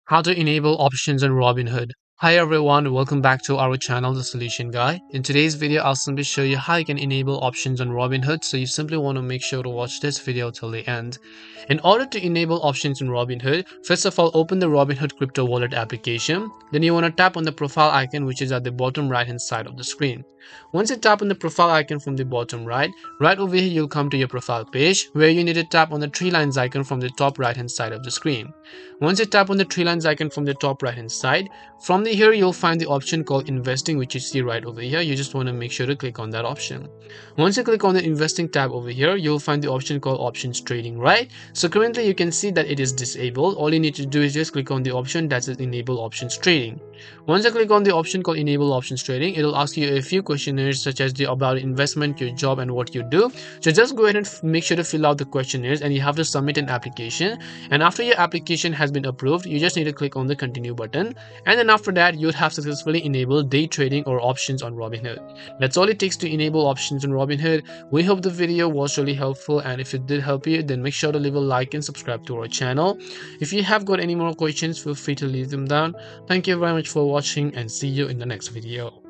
How to enable options on Robinhood. Hi everyone, welcome back to our channel, The Solution Guy. In today's video, I'll simply show you how you can enable options on Robinhood. So you simply want to make sure to watch this video till the end. In order to enable options in Robinhood, first of all, open the Robinhood crypto wallet application. Then you want to tap on the profile icon, which is at the bottom right hand side of the screen. Once you tap on the profile icon from the bottom right over here, you'll come to your profile page where you need to tap on the three lines icon from the top right hand side of the screen. Once you tap on the three lines icon from the top right hand side, from the here you'll find the option called investing, which you see right over here. You just want to make sure to click on that option. Once you click on the investing tab over here, you'll find the option called options trading, right? So currently you can see that it is disabled. All you need to do is just click on the option that says enable options trading. Once you click on the option called enable options trading, it'll ask you a few questionnaires such as about investment, your job, and what you do. So just go ahead and make sure to fill out the questionnaires, and you have to submit an application. And after your application has been approved, you just need to click on the continue button, and then after that you'd have successfully enabled day trading or options on Robinhood. That's all it takes to enable options on Robinhood. We hope the video was really helpful, and if it did help you, then make sure to leave a like and subscribe to our channel. If you have got any more questions, feel free to leave them down. Thank you very much for watching, and see you in the next video.